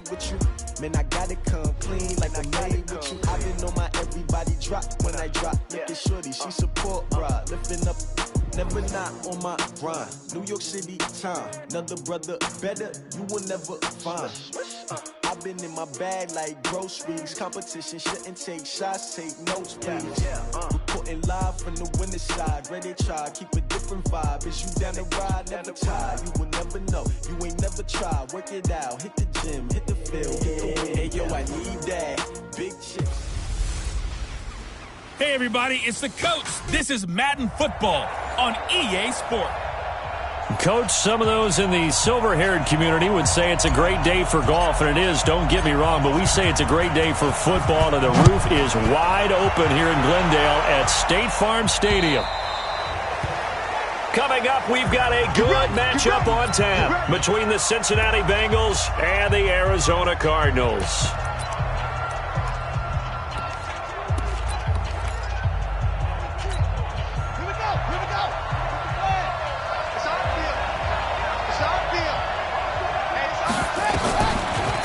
with you. Man, I gotta come clean like I'm made with you. I've been on my everybody drop when I drop. Look at shorty, she support ride. Lifting up, never not on my grind. New York City time, another brother better, you will never find. I've been in my bag like groceries. Competition shouldn't take shots, take notes, please. Reporting live from the winning side. Ready to try, keep a different vibe. Is you down the ride, never tired. You will never know, you ain't never tried. Work it out, hit the gym, hit the field. Hey yo, I need that big chip. Hey everybody, it's the coach. This is Madden Football on EA Sport. Coach, some of those in the silver-haired community would say it's a great day for golf, and it is, don't get me wrong, but we say it's a great day for football, and the roof is wide open here in Glendale at State Farm Stadium. Coming up, we've got a good matchup on tap between the Cincinnati Bengals and the Arizona Cardinals.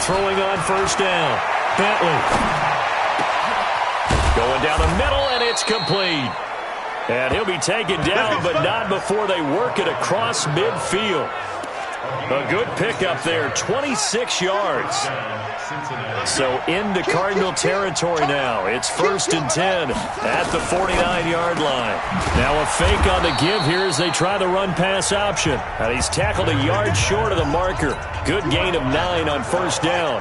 Throwing on first down. Bentley. Going down the middle, and it's complete. And he'll be taken down, but not before they work it across midfield. A good pickup there, 26 yards. So into Cardinal territory now. It's 1st and 10 at the 49-yard line. Now a fake on the give here as they try the run-pass option. And he's tackled a yard short of the marker. Good gain of 9 on first down.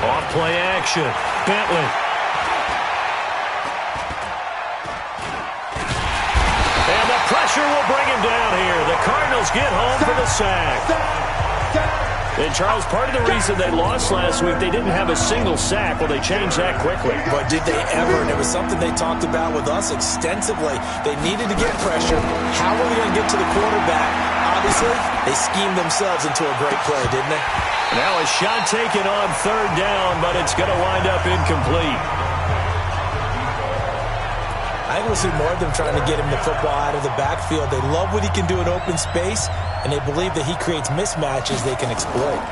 Off play action. Bentley. And the pressure will bring him down here. The Cardinals get home for the sack. And, Charles, part of the reason they lost last week, they didn't have a single sack. Well, they changed that quickly. But did they ever? And it was something they talked about with us extensively. They needed to get pressure. How are they going to get to the quarterback? Obviously, they schemed themselves into a great play, didn't they? Now a shot taken on third down, but it's going to wind up incomplete. I think we'll see more of them trying to get him the football out of the backfield. They love what he can do in open space, and they believe that he creates mismatches they can exploit.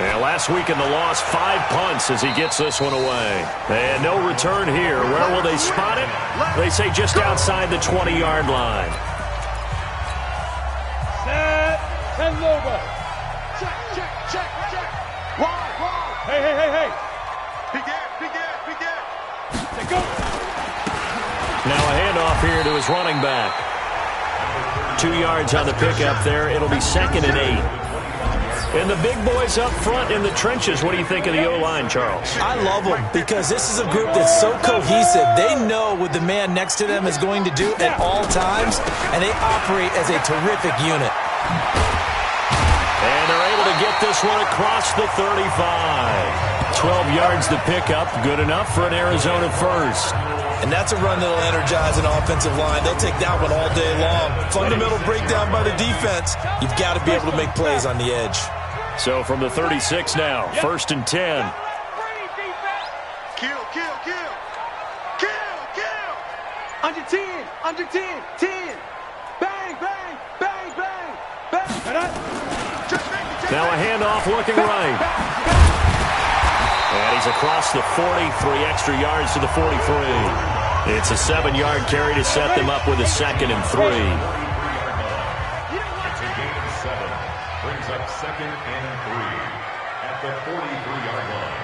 Yeah, last week in the loss, 5 punts as he gets this one away. And no return here. Where will they spot it? They say just outside the 20-yard line. Set and logo. Check, check, check, check. Wide, wide. Hey, hey, hey, hey. Begin. Take go. Now a handoff here to his running back. 2 yards on the pickup there. It'll be 2nd and 8. And the big boys up front in the trenches. What do you think of the O-line, Charles? I love them because this is a group that's so cohesive. They know what the man next to them is going to do at all times, and they operate as a terrific unit. And they're able to get this one across the 35. 12 yards to pick up. Good enough for an Arizona first. And that's a run that'll energize an offensive line. They'll take that one all day long. Fundamental breakdown by the defense. You've got to be able to make plays on the edge. So from the 36 now, 1st and 10. Kill. Under 10, 10. Bang. Now a handoff looking right. And he's across the 40, 3 extra yards to the 43. It's a 7-yard carry to set them up with a 2nd and 3. It's a gain of 7. Brings up 2nd and 3 at the 43-yard line.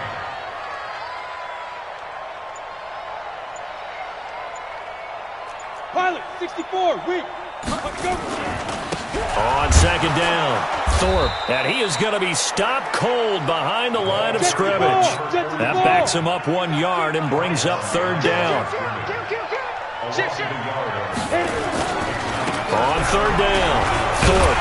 Pilot, 64, weak. Go. On 2nd down, Thorpe. And he is going to be stopped cold behind the line of scrimmage. That backs him up 1 yard and brings up 3rd down. On 3rd down, Thorpe.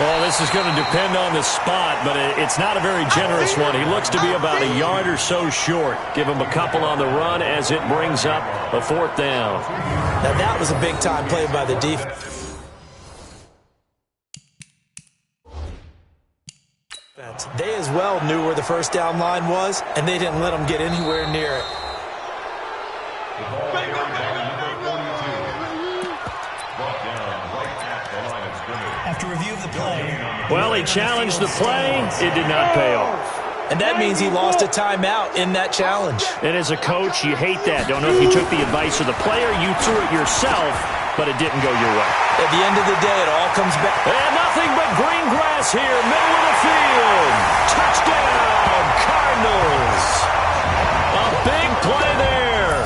Well, this is going to depend on the spot, but it's not a very generous one. He looks to be about a yard or so short. Give him a couple on the run as it brings up a 4th down. Now that was a big-time play by the defense. They as well knew where the first down line was, and they didn't let them get anywhere near it. Brought down After review of the play. Well, he challenged the play. It did not pay off. And that means he lost a timeout in that challenge. And as a coach, you hate that. Don't know if you took the advice of the player, you threw it yourself, but it didn't go your way. At the end of the day, it all comes back. And nothing but green grass here, middle of the field. Touchdown, Cardinals. A big play there.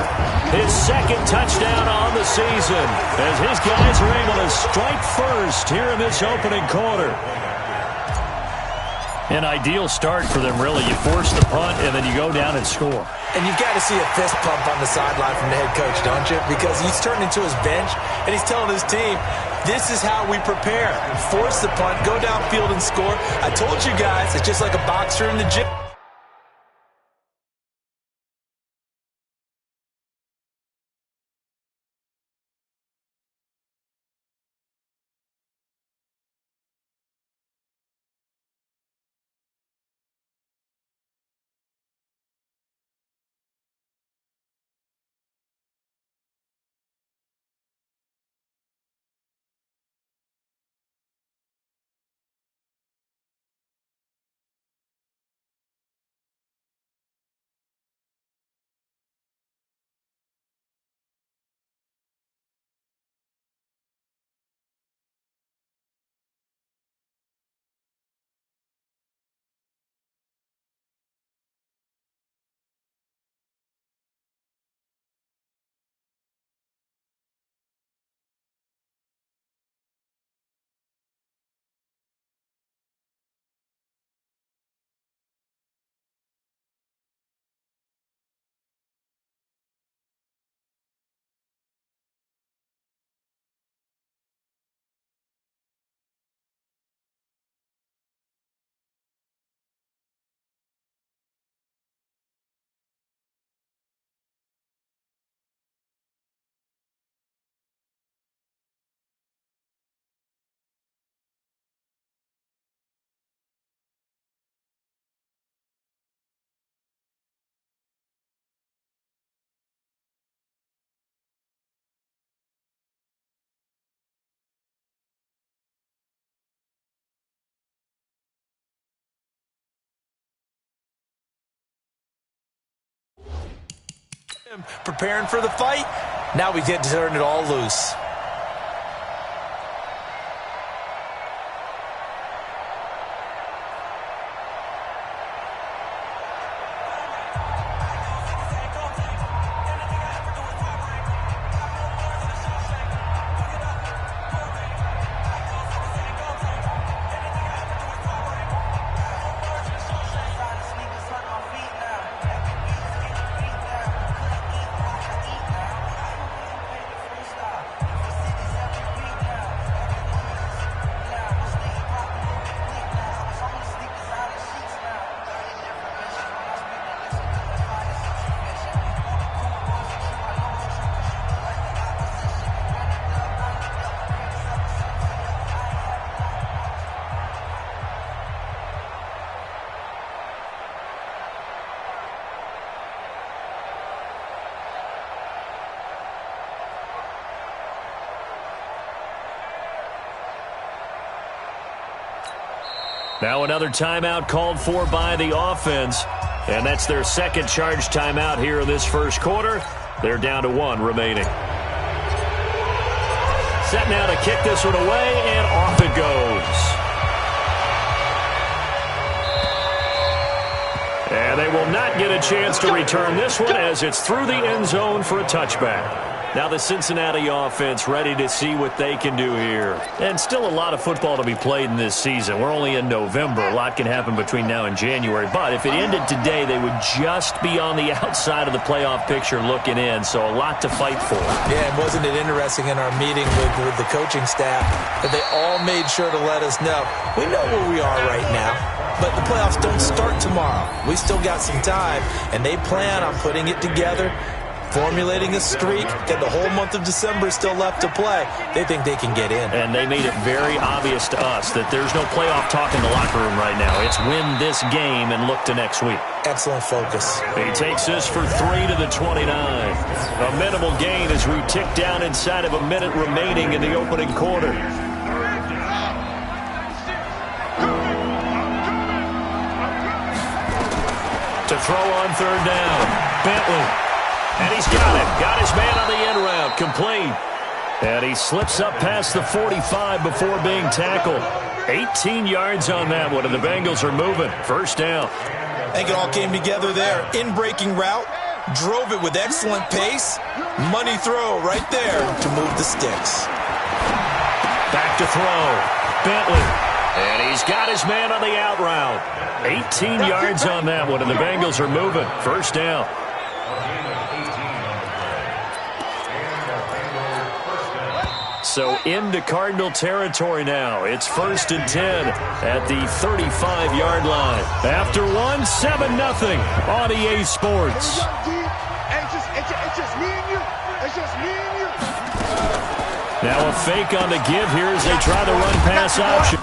His second touchdown on the season as his guys are able to strike first here in this opening quarter. An ideal start for them, really. You force the punt, and then you go down and score. And you've got to see a fist pump on the sideline from the head coach, don't you? Because he's turned into his bench, and he's telling his team, this is how we prepare. Force the punt, go downfield and score. I told you guys, it's just like a boxer in the gym. Preparing for the fight. Now we get to turn it all loose. Now another timeout called for by the offense, and that's their second charge timeout here in this first quarter. They're down to one remaining. Set now to kick this one away, and off it goes. And they will not get a chance to return this one as it's through the end zone for a touchback. Now the Cincinnati offense ready to see what they can do here. And still a lot of football to be played in this season. We're only in November. A lot can happen between now and January. But if it ended today, they would just be on the outside of the playoff picture looking in. So a lot to fight for. Yeah, and wasn't it interesting in our meeting with the coaching staff that they all made sure to let us know. We know where we are right now, but the playoffs don't start tomorrow. We still got some time, and they plan on putting it together, formulating a streak, and the whole month of December is still left to play. They think they can get in. And they made it very obvious to us that there's no playoff talk in the locker room right now. It's win this game and look to next week. Excellent focus. He takes this for 3 to the 29. A minimal gain as we tick down inside of a minute remaining in the opening quarter. throw on third down. Bentley. And he's got it. Got his man on the end route. Complete. And he slips up past the 45 before being tackled. 18 yards on that one, and the Bengals are moving. First down. I think it all came together there. In-breaking route. Drove it with excellent pace. Money throw right there to move the sticks. Back to throw. Bentley. And he's got his man on the out route. 18 yards on that one, and the Bengals are moving. First down. So into Cardinal territory now. It's 1st and 10 at the 35-yard line. After 7-0 on EA Sports. It's just me and you. It's just me and you. Now a fake on the give here as they try the run-pass option.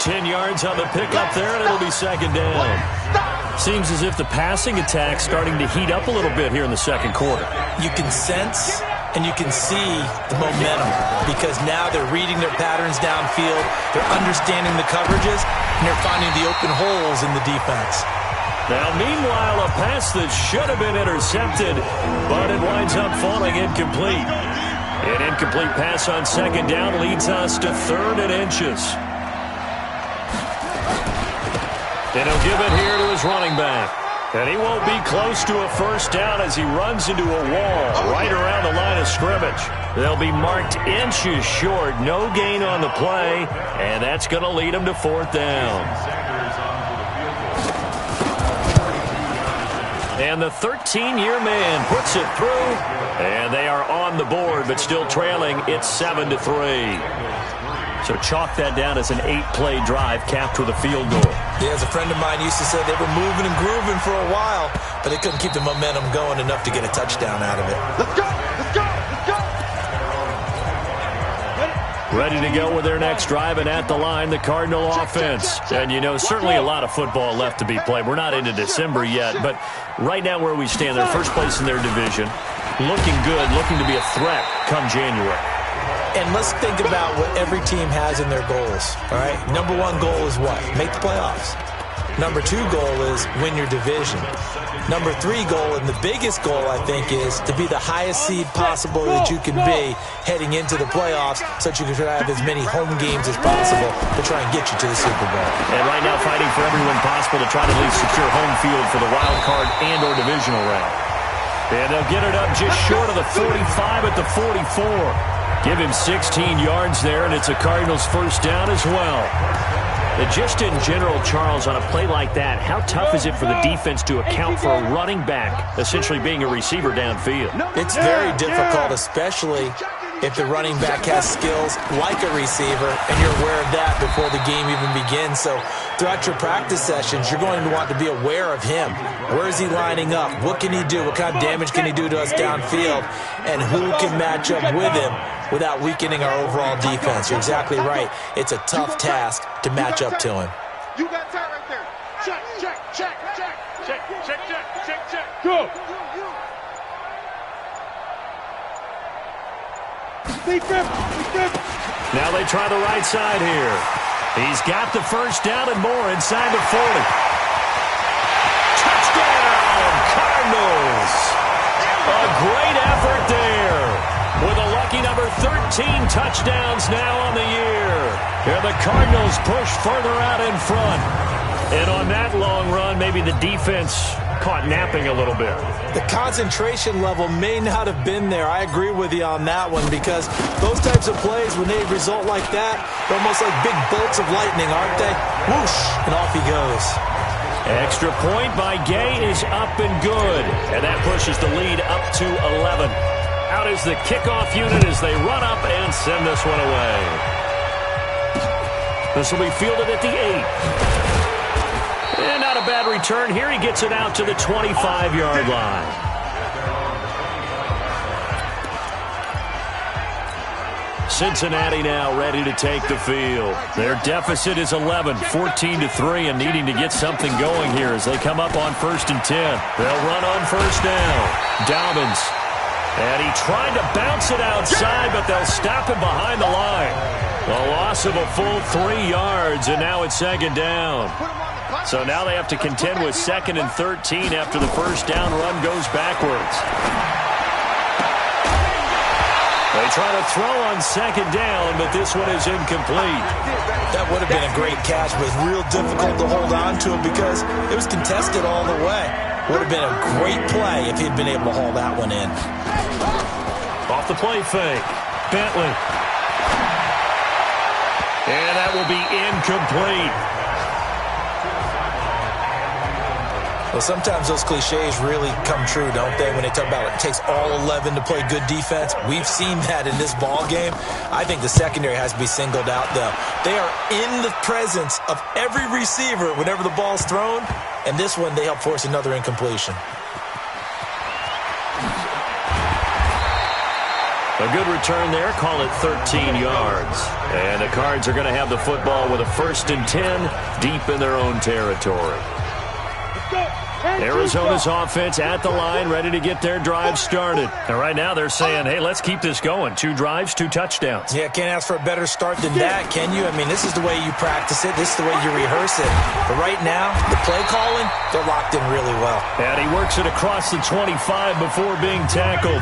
10 yards on the pickup there, and it'll be second down. Seems as if the passing attack's starting to heat up a little bit here in the second quarter. You can sense and you can see the momentum because now they're reading their patterns downfield, they're understanding the coverages, and they're finding the open holes in the defense. Now, meanwhile, a pass that should have been intercepted, but it winds up falling incomplete. An incomplete pass on second down leads us to 3rd and inches. And he'll give it here to his running back. And he won't be close to a first down as he runs into a wall right around the line of scrimmage. They'll be marked inches short. No gain on the play, and that's going to lead him to 4th down. And the 13-year man puts it through, and they are on the board, but still trailing. It's 7-3. So chalk that down as an 8-play drive capped with a field goal. Yeah, as a friend of mine used to say, they were moving and grooving for a while, but they couldn't keep the momentum going enough to get a touchdown out of it. Let's go! Let's go! Let's go! Ready to go with their next drive, and at the line, the Cardinal offense. And, you know, certainly a lot of football left to be played. We're not into December yet, but right now where we stand, they're first place in their division, looking good, looking to be a threat come January. And let's think about what every team has in their goals, all right? Number 1 goal is what? Make the playoffs. Number 2 goal is win your division. Number 3 goal, and the biggest goal, I think, is to be the highest seed possible that you can be heading into the playoffs so that you can try to have as many home games as possible to try and get you to the Super Bowl. And right now fighting for every win possible to try to at least secure home field for the wild card and or divisional round. And they'll get it up just short of the 45 at the 44. Give him 16 yards there, and it's a Cardinals first down as well. And just in general, Charles, on a play like that, how tough is it for the defense to account for a running back essentially being a receiver downfield? It's very difficult, especially if the running back has skills like a receiver, and you're aware of that before the game even begins. So throughout your practice sessions, you're going to want to be aware of him. Where is he lining up? What can he do? What kind of damage can he do to us downfield? And who can match up with him without weakening our overall defense? You're exactly right. It's a tough task to match up to him. You got time right there. Check, check, check, check, check, check, check, check, check. Go. Now they try the right side here. He's got the first down and more inside the 40. Touchdown, Cardinals! A great effort there with a lucky number 13 touchdowns now on the year. And the Cardinals push further out in front. And on that long run, maybe the defense caught napping a little bit. The concentration level may not have been there. I agree with you on that one because those types of plays, when they result like that, they're almost like big bolts of lightning, aren't they? Whoosh, and off he goes. Extra point by Gay is up and good. And that pushes the lead up to 11. Out is the kickoff unit as they run up and send this one away. This will be fielded at the 8. And not a bad return here. He gets it out to the 25-yard line. Cincinnati now ready to take the field. Their deficit is 11, 14-3, and needing to get something going here as they come up on 1st and 10. They'll run on first down. Dobbins. And he tried to bounce it outside, but they'll stop him behind the line. A loss of a full 3 yards, and now it's second down. So now they have to contend with 2nd and 13 after the first down run goes backwards. They try to throw on 2nd down, but this one is incomplete. That would have been a great catch, but it's real difficult to hold on to it because it was contested all the way. Would have been a great play if he'd been able to haul that one in. Off the play fake. Bentley. And that will be incomplete. Well, sometimes those cliches really come true, don't they, when they talk about it takes all 11 to play good defense. We've seen that in this ball game. I think the secondary has to be singled out, though. They are in the presence of every receiver whenever the ball's thrown, and this one they help force another incompletion. A good return there. Call it 13 yards. And the Cards are going to have the football with a 1st and 10 deep in their own territory. Arizona's offense at the line, ready to get their drive started. And right now they're saying, hey, let's keep this going. 2 drives, 2 touchdowns. Yeah, can't ask for a better start than that, can you? I mean, this is the way you practice it. This is the way you rehearse it. But right now, the play calling, they're locked in really well. And he works it across the 25 before being tackled.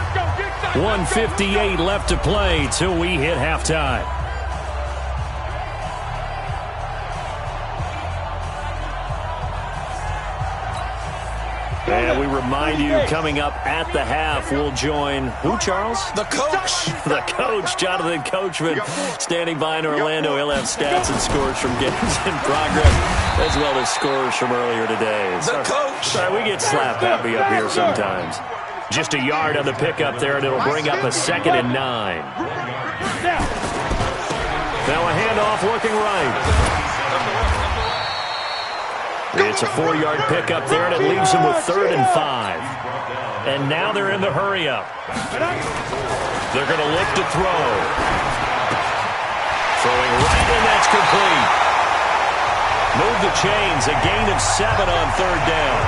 1:58 left to play till we hit halftime. And we remind you, coming up at the half, we'll join who, Charles? The coach. The coach, Jonathan Coachman, standing by in Orlando. He'll have stats and scores from games in progress, as well as scores from earlier today. The coach. Sorry, we get slap happy up here sometimes. Just a yard on the pickup there, and it'll bring up a 2nd and 9. Now a handoff looking right. It's a 4-yard pickup there, and it leaves them with 3rd and 5. And now they're in the hurry-up. They're going to look to throw. Throwing right, and that's complete. Move the chains, a gain of 7 on 3rd down.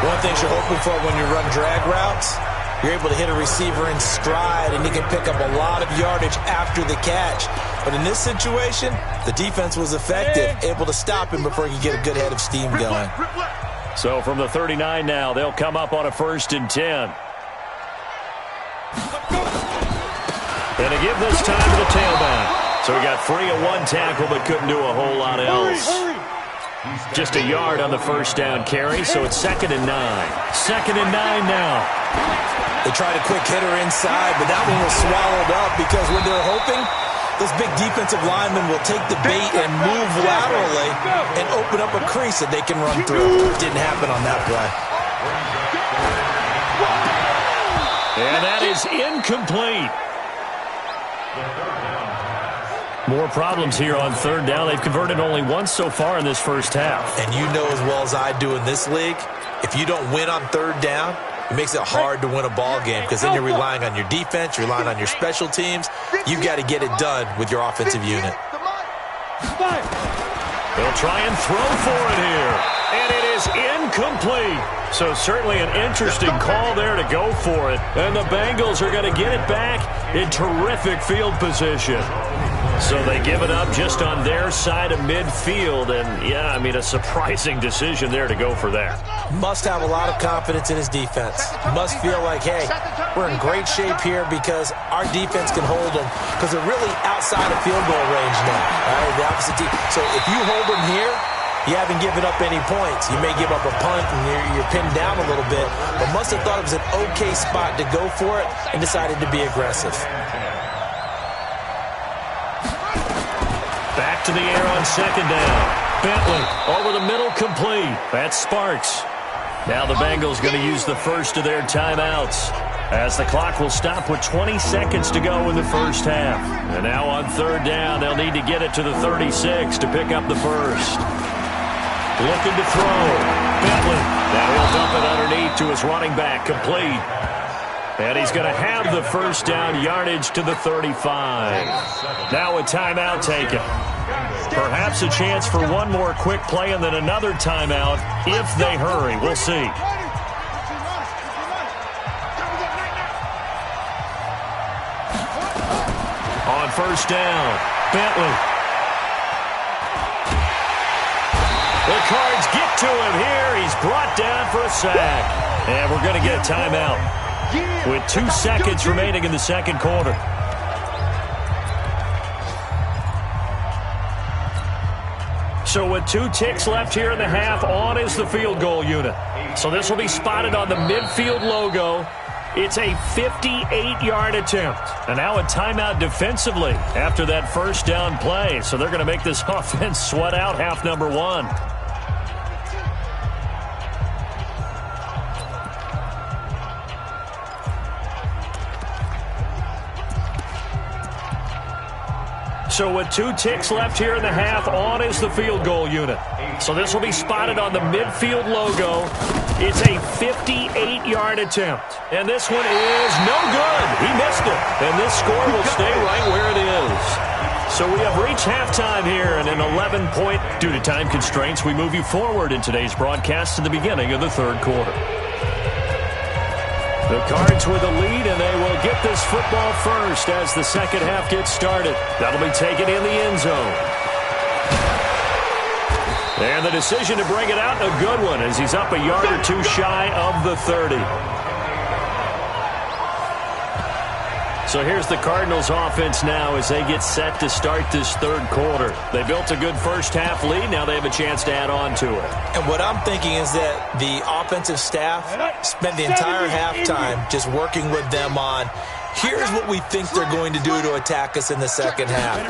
One thing you're hoping for when you run drag routes, you're able to hit a receiver in stride, and he can pick up a lot of yardage after the catch. But in this situation, the defense was effective, able to stop him before he could get a good head of steam going. So from the 39 now, they'll come up on a 1st and 10. And to give this time to the tailback. So he got free of 1 tackle, but couldn't do a whole lot else. Just a yard on the 1st down carry, so it's 2nd and 9. 2nd and 9 now. They tried a quick hitter inside, but that one was swallowed up because when they're hoping, those big defensive linemen will take the bait and move laterally and open up a crease that they can run through. It didn't happen on that play. And that is incomplete. More problems here on 3rd down. They've converted only once so far in this first half. And you know as well as I do in this league, if you don't win on 3rd down, it makes it hard to win a ball game because then you're relying on your defense, you're relying on your special teams. You've got to get it done with your offensive unit. They'll try and throw for it here. And it is incomplete. So certainly an interesting call there to go for it. And the Bengals are going to get it back in terrific field position. So they give it up just on their side of midfield. And, yeah, I mean, a surprising decision there to go for that. Must have a lot of confidence in his defense. Must feel like, hey, we're in great shape here because our defense can hold them because they're really outside of field goal range now. All right, the opposite team. So if you hold them here, you haven't given up any points. You may give up a punt and you're pinned down a little bit, but must have thought it was an okay spot to go for it and decided to be aggressive. Back to the air on 2nd down. Bentley over the middle, complete. That's Sparks. Now the Bengals going to use the first of their timeouts as the clock will stop with 20 seconds to go in the first half. And now on 3rd down, they'll need to get it to the 36 to pick up the first. Looking to throw. Bentley. Now he'll dump it underneath to his running back, complete. And he's going to have the 1st down yardage to the 35. Now a timeout taken. Perhaps a chance for one more quick play and then another timeout if they hurry. We'll see. On 1st down, Bentley. The Cards get to him here. He's brought down for a sack. And we're going to get a timeout with 2 seconds remaining in the 2nd quarter. So with 2 ticks left here in the half, on is the field goal unit. So this will be spotted on the midfield logo. It's a 58-yard attempt. And now a timeout defensively after that 1st down play. So they're going to make this offense sweat out half number 1. So with 2 ticks left here in the half, on is the field goal unit. So this will be spotted on the midfield logo. It's a 58-yard attempt. And this one is no good. He missed it. And this score will stay right where it is. So we have reached halftime here, and an 11-point, due to time constraints, we move you forward in today's broadcast to the beginning of the third quarter. The Cards with a lead, and they will get this football first as the second half gets started. That'll be taken in the end zone. And the decision to bring it out, a good one, as he's up a yard or two shy of the 30. So here's the Cardinals offense now as they get set to start this third quarter. They built a good first half lead. Now they have a chance to add on to it. And what I'm thinking is that the offensive staff spent the entire halftime just working with them on, here's what we think they're going to do to attack us in the second half.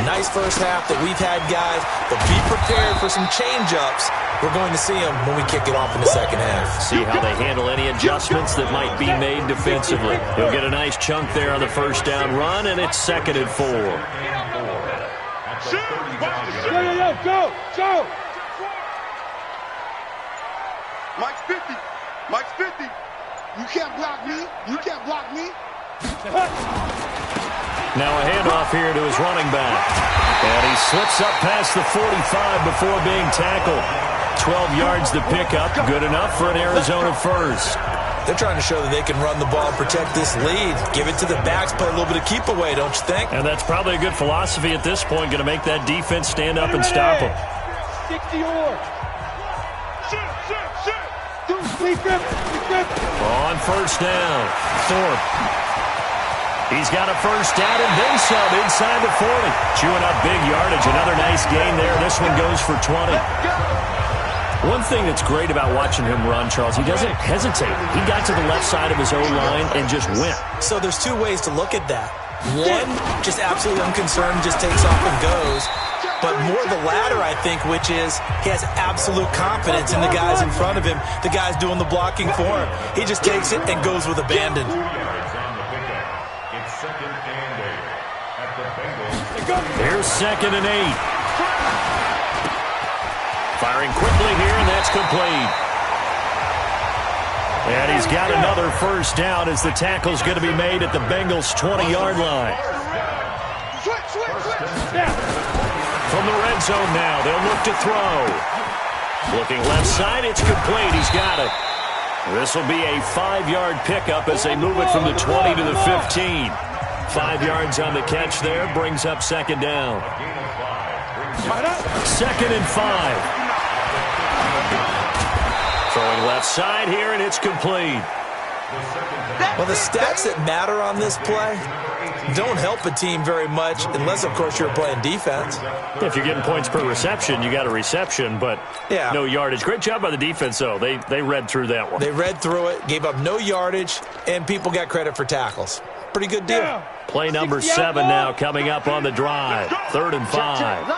Nice first half that we've had, guys, but be prepared for some change-ups. We're going to see them when we kick it off in the second half. See how they handle any adjustments that might be made defensively. He'll get a nice chunk there on the first down run, and it's 2nd and 4. Go! Mike's 50. Mike's 50. You can't block me. You can't block me. Now a handoff here to his running back. And he slips up past the 45 before being tackled. 12 yards to pick up. Good enough for an Arizona first. They're trying to show that they can run the ball and protect this lead. Give it to the backs, play a little bit of keep away, don't you think? And that's probably a good philosophy at this point. Going to make that defense stand up and stop them. 60 yards. On first down, Thorpe. He's got a first down and then some inside the 40. Chewing up big yardage. Another nice gain there. This one goes for 20. One thing that's great about watching him run, Charles, he doesn't hesitate. He got to the left side of his own line and just went. So there's two ways to look at that. One, just absolutely unconcerned, just takes off and goes. But more the latter, I think, which is he has absolute confidence in the guys in front of him, the guys doing the blocking for him. He just takes it and goes with abandon. Here's 2nd and 8. Firing quickly here, and that's complete. And he's got another first down as the tackle's going to be made at the Bengals' 20-yard line. From the red zone now, they'll look to throw. Looking left side, it's complete. He's got it. This will be a 5-yard pickup as they move it from the 20 to the 15. 5 yards on the catch there, brings up 2nd down. 2nd and 5. Throwing left side here, and it's complete. Well, the stats that matter on this play don't help a team very much unless, of course, you're playing defense. If you're getting points per reception, you got a reception, but no yardage. Great job by the defense, though. They read through that one. They read through it, gave up no yardage, and people got credit for tackles. Pretty good deal. Play number 7 now coming up on the drive. 3rd and 5.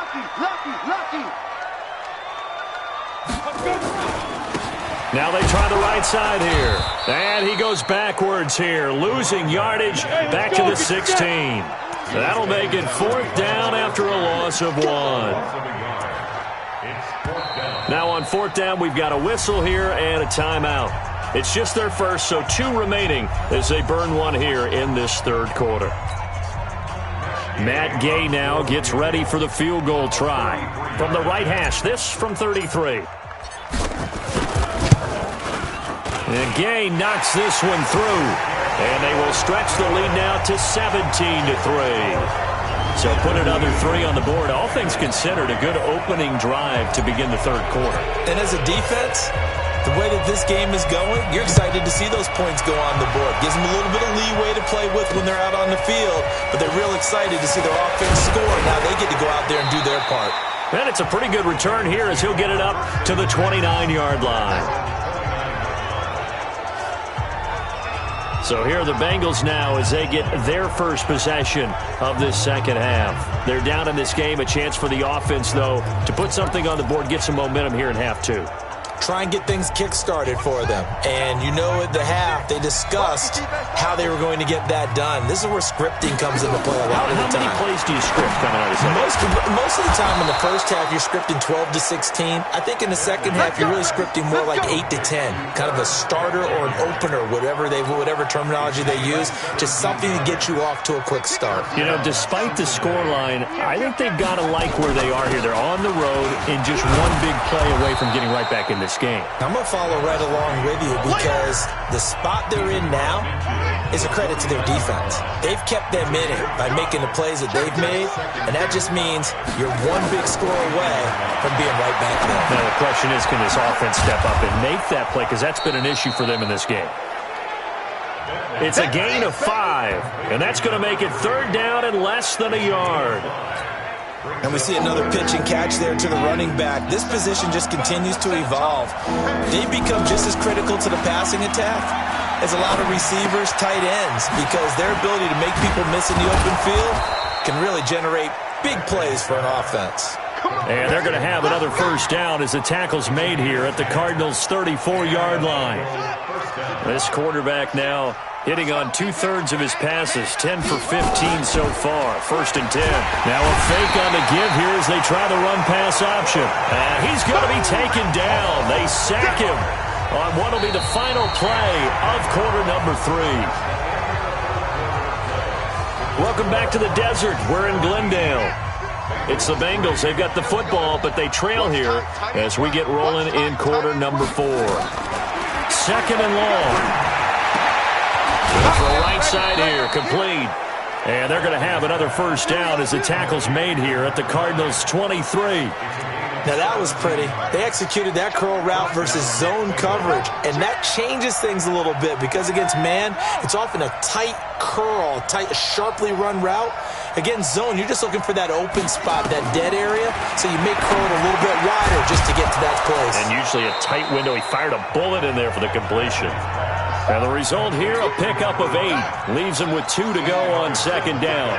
Now they try the right side here. And he goes backwards here, losing yardage back to the 16. That'll make it 4th down after a loss of 1. Now on 4th down, we've got a whistle here and a timeout. It's just their first, so 2 remaining as they burn 1 here in this third quarter. Matt Gay now gets ready for the field goal try. From the right hash, this from 33. And Gay knocks this one through. And they will stretch the lead now to 17-3. So put another 3 on the board. All things considered, a good opening drive to begin the third quarter. And as a defense, the way that this game is going, you're excited to see those points go on the board. Gives them a little bit of leeway to play with when they're out on the field, but they're real excited to see their offense score. Now they get to go out there and do their part. And it's a pretty good return here as he'll get it up to the 29-yard line. So here are the Bengals now as they get their first possession of this second half. They're down in this game. A chance for the offense, though, to put something on the board, get some momentum here in half 2. try and get things kick-started for them. And you know at the half, they discussed how they were going to get that done. This is where scripting comes into play a lot of the time. How many plays do you script coming out of this? Most of the time in the first half, you're scripting 12 to 16. I think in the second half, you're really scripting more like 8 to 10. Kind of a starter or an opener, whatever terminology they use, just something to get you off to a quick start. You know, despite the scoreline, I think they've got to like where they are here. They're on the road and just one big play away from getting right back in this game. I'm going to follow right along with you because the spot they're in now is a credit to their defense. They've kept them in it by making the plays that they've made, and that just means you're one big score away from being right back there. Now the question is, can this offense step up and make that play? Because that's been an issue for them in this game. It's a gain of 5, and that's going to make it 3rd down and less than a yard. And we see another pitch and catch there to the running back. This position just continues to evolve. They've become just as critical to the passing attack as a lot of receivers, tight ends, because their ability to make people miss in the open field can really generate big plays for an offense. And they're going to have another 1st down as the tackle's made here at the Cardinals' 34-yard line. This quarterback now hitting on 2/3 of his passes, 10 for 15 so far. 1st and 10. Now a fake on the give here as they try the run-pass option. And he's going to be taken down. They sack him on what will be the final play of quarter number 3. Welcome back to the desert. We're in Glendale. It's the Bengals. They've got the football, but they trail here as we get rolling in quarter number 4. 2nd and long. For a right side here, complete. And they're going to have another 1st down as the tackle's made here at the Cardinals' 23. Now that was pretty. They executed that curl route versus zone coverage, and that changes things a little bit because against man, it's often a tight curl, tight, sharply run route. Against zone, you're just looking for that open spot, that dead area, so you make curl a little bit wider just to get to that place. And usually a tight window. He fired a bullet in there for the completion. And the result here, a pickup of 8. Leaves him with 2 to go on 2nd down.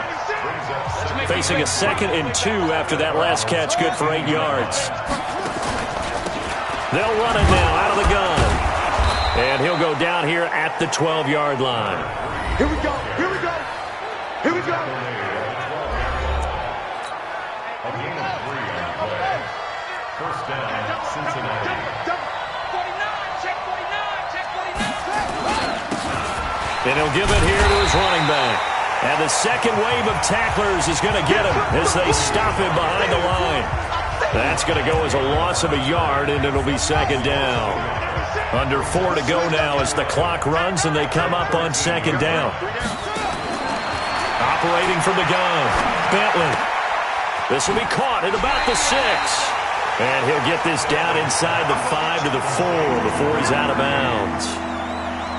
Facing a 2nd and 2 after that last catch, good for 8 yards. They'll run it now out of the gun. And he'll go down here at the 12-yard line. Here we go, here we go, here we go. A gain of 3 on the play. 1st down, Cincinnati. And he'll give it here to his running back. And the second wave of tacklers is going to get him as they stop him behind the line. That's going to go as a loss of a yard, and it'll be 2nd down. Under 4 to go now as the clock runs, and they come up on 2nd down. Operating from the gun, Bentley. This will be caught at about the 6. And he'll get this down inside the 5 to the 4 before he's out of bounds.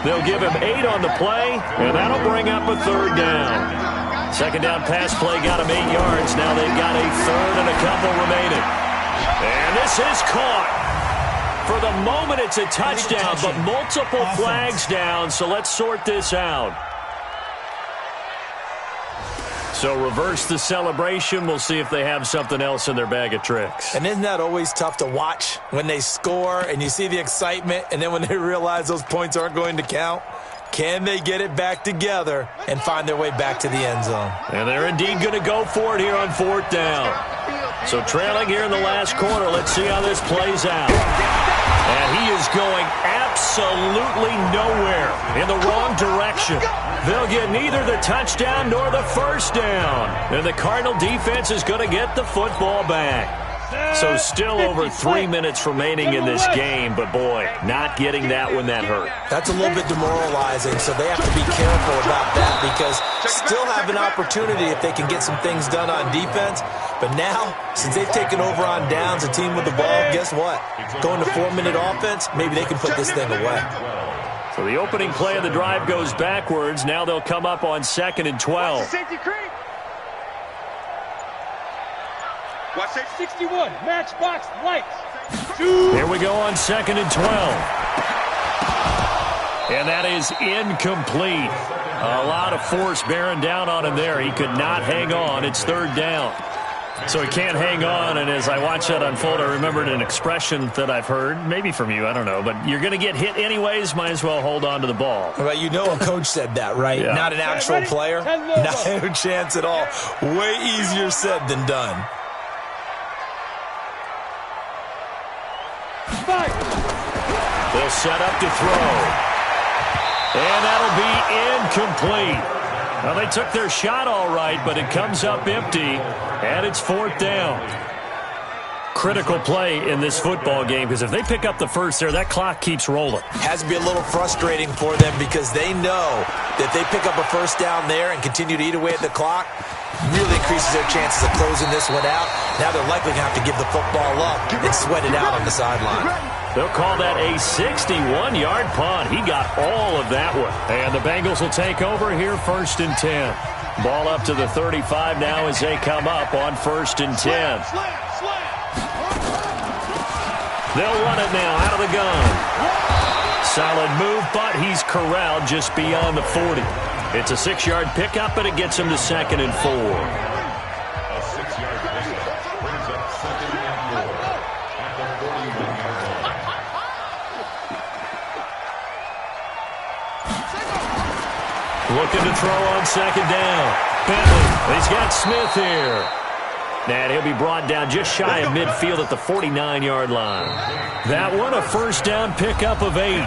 They'll give him 8 on the play, and that'll bring up a 3rd down. 2nd down pass play got him 8 yards. Now they've got a 3rd and a couple remaining. And this is caught. For the moment, it's a touchdown, but multiple flags down, so let's sort this out. So reverse the celebration. We'll see if they have something else in their bag of tricks. And isn't that always tough to watch when they score and you see the excitement and then when they realize those points aren't going to count? Can they get it back together and find their way back to the end zone? And they're indeed going to go for it here on 4th down. So trailing here in the last quarter. Let's see how this plays out. And he is going absolutely nowhere in the wrong direction. They'll get neither the touchdown nor the 1st down. And the Cardinal defense is going to get the football back. So still over 3 minutes remaining in this game, but boy, not getting that one that hurt. That's a little bit demoralizing, so they have to be careful about that because still have an opportunity if they can get some things done on defense. But now, since they've taken over on downs, a team with the ball, guess what? Going to 4-minute offense, maybe they can put this thing away. So the opening play of the drive goes backwards. Now they'll come up on 2nd and 12. Watch that 61, matchbox lights. Here we go on 2nd and 12. And that is incomplete. A lot of force bearing down on him there. He could not hang on. It's 3rd down. So he can't hang on, and as I watch that unfold, I remembered an expression that I've heard, maybe from you, I don't know, but you're going to get hit anyways, might as well hold on to the ball. Well, you know a coach said that, right? Yeah. Not an actual player. No chance at all. Way easier said than done. They'll set up to throw. And that'll be incomplete. Well, they took their shot all right, but it comes up empty, and it's 4th down. Critical play in this football game, because if they pick up the first there, that clock keeps rolling. Has to be a little frustrating for them because they know that if they pick up a first down there and continue to eat away at the clock, really increases their chances of closing this one out. Now they're likely going to have to give the football up and sweat it out on the sideline. They'll call that a 61-yard punt. He got all of that one. And the Bengals will take over here, 1st and 10. Ball up to the 35 now as they come up on 1st and 10. They'll run it now out of the gun. Solid move, but he's corralled just beyond the 40. It's a 6-yard pickup, and it gets him to 2nd and 4. A 6-yard pickup brings up 2nd and 4 at the 41-yard line. Looking to throw on 2nd down. Bentley, he's got Smith here. And he'll be brought down just shy of midfield at the 49-yard line. That one, a 1st down pickup of 8.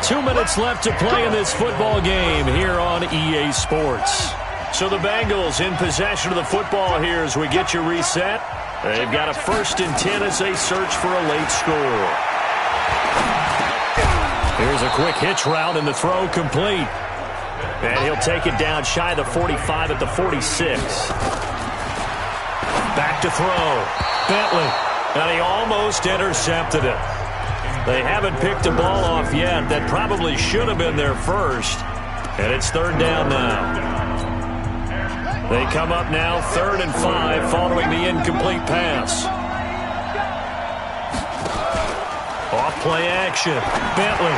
2 minutes left to play in this football game here on EA Sports. So the Bengals in possession of the football here as we get you reset. They've got a 1st and 10 as they search for a late score. Here's a quick hitch route and the throw complete. And he'll take it down shy of the 45 at the 46. Back to throw. Bentley. And he almost intercepted it. They haven't picked a ball off yet. That probably should have been their first. And it's 3rd down now. They come up now 3rd and 5 following the incomplete pass. Off play action. Bentley.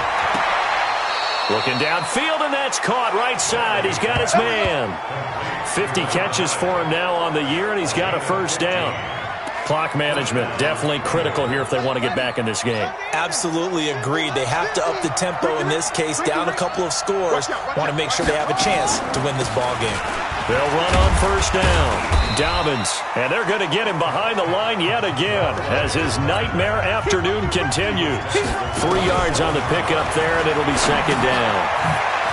Looking downfield, and that's caught right side. He's got his man. 50 catches for him now on the year, and he's got a 1st down. Clock management definitely critical here if they want to get back in this game. Absolutely agreed. They have to up the tempo in this case, down a couple of scores. Want to make sure they have a chance to win this ball game. They'll run on 1st down. Dobbins, and they're going to get him behind the line yet again as his nightmare afternoon continues. 3 yards on the pickup there, and it'll be 2nd down.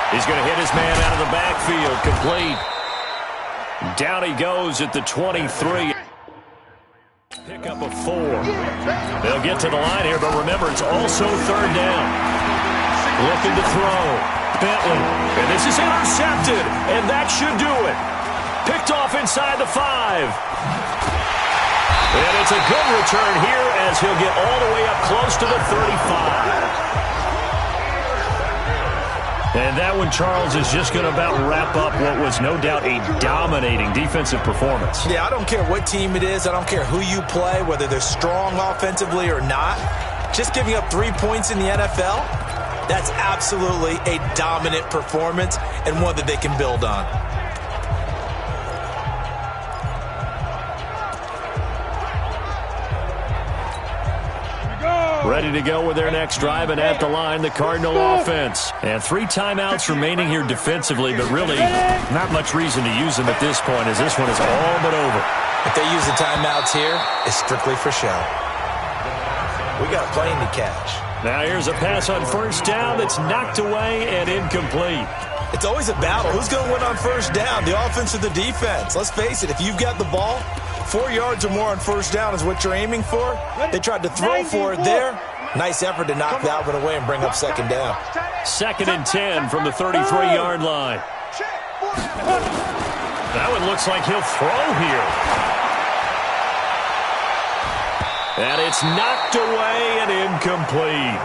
He's going to hit his man out of the backfield, complete. Down he goes at the 23. Pickup of 4. They'll get to the line here, but remember, it's also 3rd down. Looking to throw. Bentley, and this is intercepted, and that should do it. Picked off inside the 5. And it's a good return here as he'll get all the way up close to the 35. And that one, Charles, is just going to about wrap up what was no doubt a dominating defensive performance. Yeah, I don't care what team it is. I don't care who you play, whether they're strong offensively or not. Just giving up 3 points in the NFL, that's absolutely a dominant performance and one that they can build on. Ready to go with their next drive, and at the line, the Cardinal offense. And 3 timeouts remaining here defensively, but really not much reason to use them at this point as this one is all but over. If they use the timeouts here, it's strictly for show. We got a plane to catch. Now here's a pass on 1st down that's knocked away and incomplete. It's always a battle. Who's going to win on 1st down, the offense or the defense? Let's face it, if you've got the ball, 4 yards or more on 1st down is what you're aiming for. They tried to throw for it there. Nice effort to knock that one away and bring up 2nd down. 2nd and 10 from the 33-yard line. That one looks like he'll throw here. And it's knocked away and incomplete.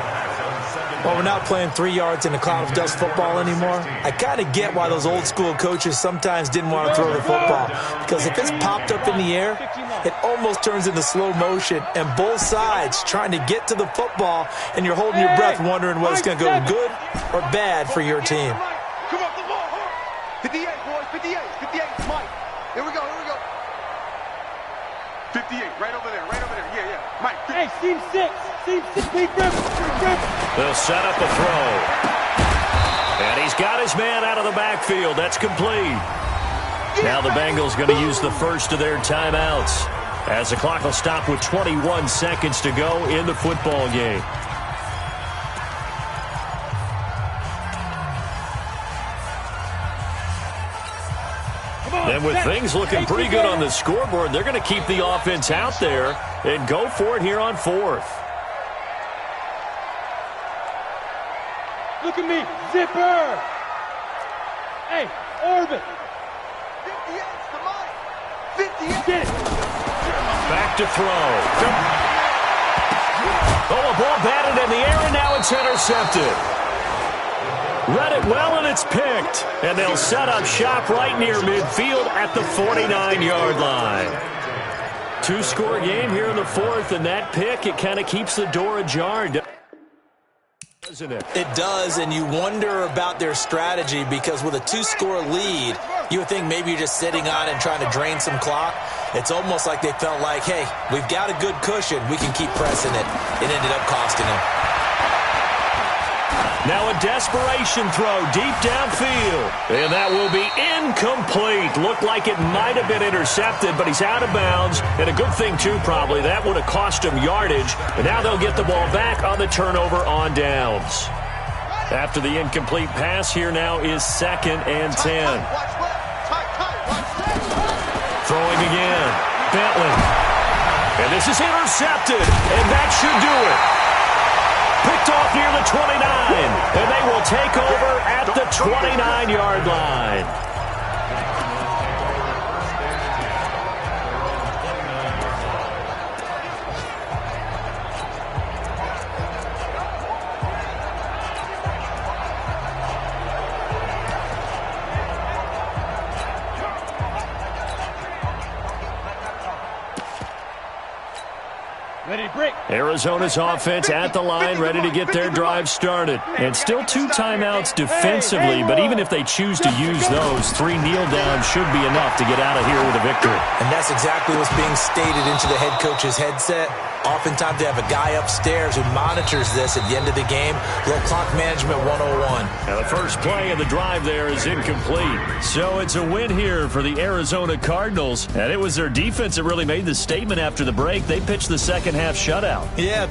Well, we're not playing 3 yards in a cloud of dust football anymore. I kind of get why those old school coaches sometimes didn't want to throw the football. Because if it's popped up in the air, it almost turns into slow motion. And both sides trying to get to the football, and you're holding your breath wondering whether it's going to go good or bad for your team. Come on, come on. 58, boys, 58, 58, Mike. Here we go, here we go. 58, right over there, yeah, yeah. Mike, hey, seam 6, big rip. They'll set up a throw. And he's got his man out of the backfield. That's complete. Now the Bengals going to use the first of their timeouts, as the clock will stop with 21 seconds to go in the football game. And with things looking pretty good on the scoreboard, they're going to keep the offense out there and go for it here on fourth. Look at me, zipper. Hey, Orvin. 58's the money. 58. Get it. Back to throw. Oh, a ball batted in the air, and now it's intercepted. Read it well, and it's picked. And they'll set up shop right near midfield at the 49-yard line. Two-score game here in the fourth, and that pick, it kind of keeps the door ajar, doesn't it? It does, and you wonder about their strategy, because with a two-score lead, you would think maybe you're just sitting on it and trying to drain some clock. It's almost like they felt like, hey, we've got a good cushion. We can keep pressing it. It ended up costing them. Now a desperation throw deep downfield. And that will be incomplete. Looked like it might have been intercepted, but he's out of bounds. And a good thing, too, probably. That would have cost him yardage. And now they'll get the ball back on the turnover on downs. After the incomplete pass, here now is 2nd and 10. Throwing again. Bentley. And this is intercepted. And that should do it. Picked off near the 29, and they will take over at the 29-yard line. Ready to break. Arizona's offense at the line, ready to get their drive started. And still 2 timeouts defensively, but even if they choose to use those, 3 kneel downs should be enough to get out of here with a victory. And that's exactly what's being stated into the head coach's headset. Oftentimes they have a guy upstairs who monitors this at the end of the game. Little clock management 101. Now the first play of the drive there is incomplete. So it's a win here for the Arizona Cardinals. And it was their defense that really made the statement after the break. They pitched the second half shutout. Yeah,